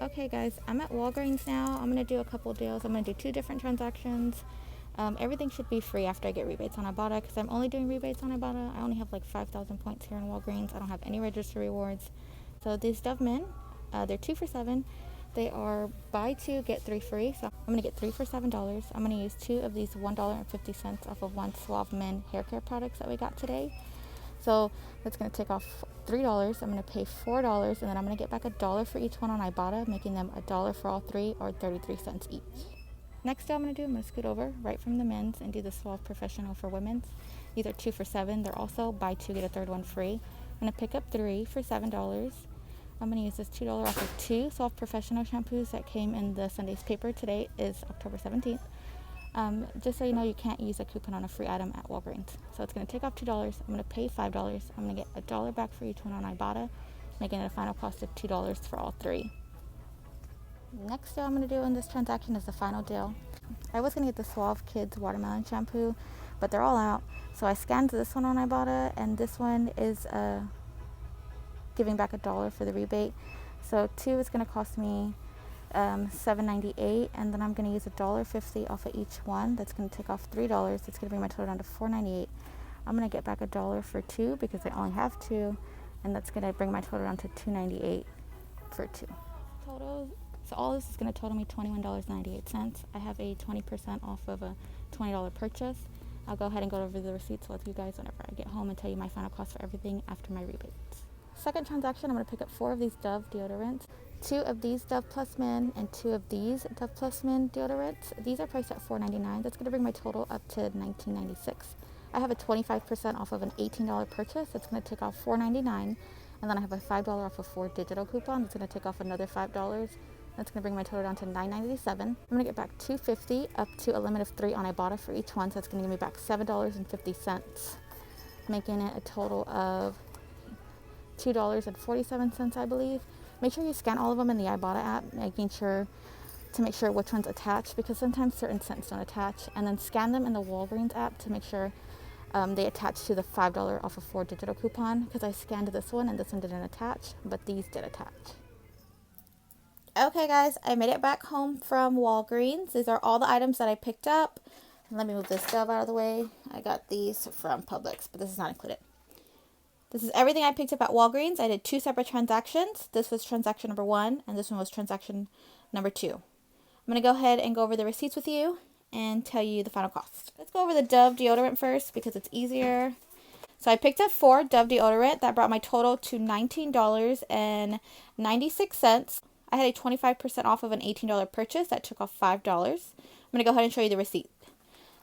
Okay guys, I'm at Walgreens now. I'm going to do a couple deals. I'm going to do 2 different transactions. Everything should be free after I get rebates on Ibotta because I'm only doing rebates on Ibotta. I only have like 5,000 points here in Walgreens. I don't have any register rewards. So these Dove Men, they're 2 for $7. They are buy 2, get 3 free. So I'm going to get 3 for $7. I'm going to use 2 of these $1.50 off of one Suave Men hair care products that we got today. So that's going to take off $3. I'm going to pay $4, and then I'm going to get back $1 for each one on Ibotta, making them $1 for all 3, or 33 cents each. Next deal I'm going to do, I'm going to scoot over right from the men's and do the Suave Professional for women's. These are 2 for $7. They're also buy 2, get a third one free. I'm going to pick up 3 for $7. I'm going to use this $2 off of 2 Suave Professional shampoos that came in the Sunday's paper. Today is October 17th. Just so you know, you can't use a coupon on a free item at Walgreens. So it's going to take off $2. I'm going to pay $5. I'm going to get $1 back for each one on Ibotta, making it a final cost of $2 for all 3. Next deal I'm going to do in this transaction is the final deal. I was going to get the Suave Kids Watermelon Shampoo, but they're all out. So I scanned this one on Ibotta, and this one is giving back $1 for the rebate. So 2 is going to cost me $7.98, and then I'm going to use $1.50 off of each one. That's going to take off $3. It's going to bring my total down to $4.98. I'm going to get back $1 for 2 because I only have 2, and that's going to bring my total down to $2.98 for 2. So all this is going to total me $21.98. I have a 20% off of a $20 purchase. I'll go ahead and go over the receipts with you guys whenever I get home and tell you my final cost for everything after my rebates. Second transaction, I'm going to pick up 4 of these Dove deodorants, 2 of these Dove Plus Men, and 2 of these Dove Plus Men deodorants. These are priced at $4.99. That's going to bring my total up to $19.96. I have a 25% off of an $18 purchase. That's going to take off $4.99. And then I have a $5 off of 4 digital coupons. It's going to take off another $5. That's going to bring my total down to $9.97. I'm going to get back $2.50 up to a limit of 3 on Ibotta for each one. So that's going to give me back $7.50, making it a total of $2.47, I believe. Make sure you scan all of them in the Ibotta app, making sure which one's attached, because sometimes certain scents don't attach. And then scan them in the Walgreens app to make sure they attach to the $5 off of 4 digital coupon, because I scanned this one and this one didn't attach, but these did attach. Okay guys, I made it back home from Walgreens. These are all the items that I picked up. Let me move this Dove out of the way. I got these from Publix, but this is not included. This is everything I picked up at Walgreens. I did 2 separate transactions. This was transaction number 1, and this one was transaction number 2. I'm going to go ahead and go over the receipts with you and tell you the final cost. Let's go over the Dove deodorant first because it's easier. So I picked up 4 Dove deodorant. That brought my total to $19.96. I had a 25% off of an $18 purchase. That took off $5. I'm going to go ahead and show you the receipt.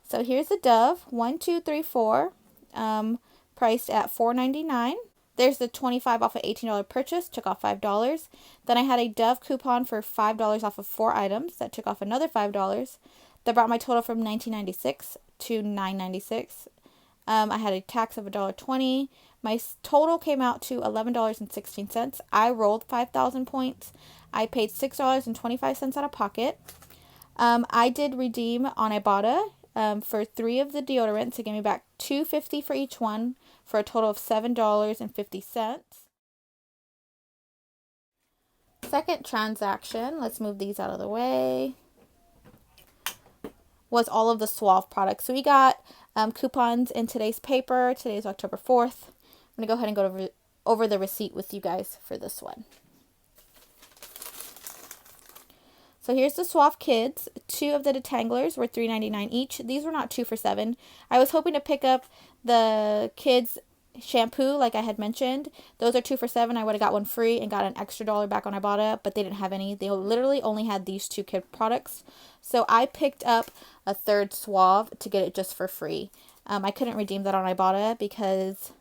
So here's the Dove 1, 2, 3, 4. Priced at $4.99. There's the 25 off of $18 purchase, took off $5. Then I had a Dove coupon for $5 off of 4 items. That took off another $5. That brought my total from $19.96 to $9.96. I had a tax of $1.20. My total came out to $11.16. I rolled 5,000 points. I paid $6.25 out of pocket. I did redeem on Ibotta for 3 of the deodorants. It gave me back $2.50 for each one, for a total of $7.50. Second transaction, let's move these out of the way, was all of the Suave products. So we got coupons in today's paper. Today is October 4th. I'm going to go ahead and go over the receipt with you guys for this one. So here's the Suave Kids. 2 of the detanglers were $3.99 each. These were not 2 for $7. I was hoping to pick up the kids shampoo like I had mentioned. Those are 2 for $7. I would have got one free and got an extra $1 back on Ibotta, but they didn't have any. They literally only had these 2 kid products. So I picked up a third Suave to get it just for free. I couldn't redeem that on Ibotta because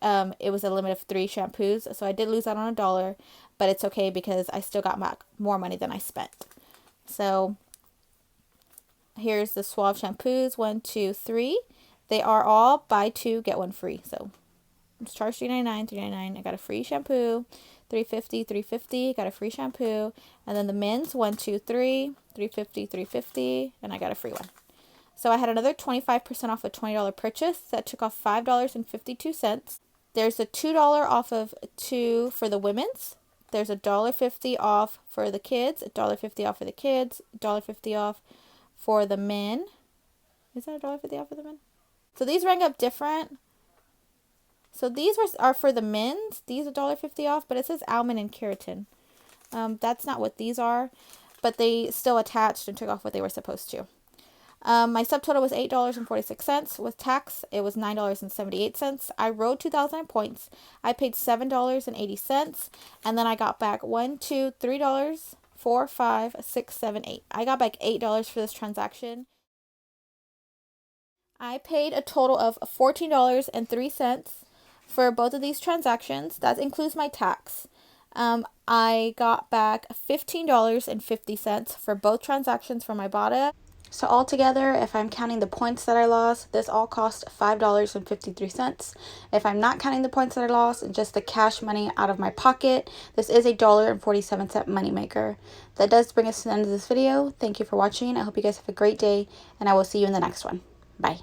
it was a limit of 3 shampoos. So I did lose out on $1, but it's okay because I still got back more money than I spent. So here's the Suave shampoos, 1, 2, 3. They are all buy 2, get 1 free. So it's charged $3.99, $3.99. I got a free shampoo, $3.50, $3.50. Got a free shampoo, and then the men's 1, 2, 3, $3.50, $3.50, and I got a free one. So I had another 25% off a $20 purchase. That took off $5.52. There's a $2 off of 2 for the women's. There's $1.50 off for the kids, $1.50 off for the kids, $1.50 off for the men. Is that $1.50 off for the men? So these rang up different. So these are for the men's. These are $1.50 off, but it says almond and keratin. That's not what these are, but they still attached and took off what they were supposed to. My subtotal was $8.46. With tax, it was $9.78. I rode 2,000 points. I paid $7.80, and then I got back $3, 4, 5, 6, 7, 8. I got back $8 for this transaction. I paid a total of $14.03 for both of these transactions. That includes my tax. I got back $15.50 for both transactions from Ibotta. So altogether, if I'm counting the points that I lost, this all cost $5.53. If I'm not counting the points that I lost and just the cash money out of my pocket, this is $1.47 moneymaker. That does bring us to the end of this video. Thank you for watching. I hope you guys have a great day, and I will see you in the next one. Bye.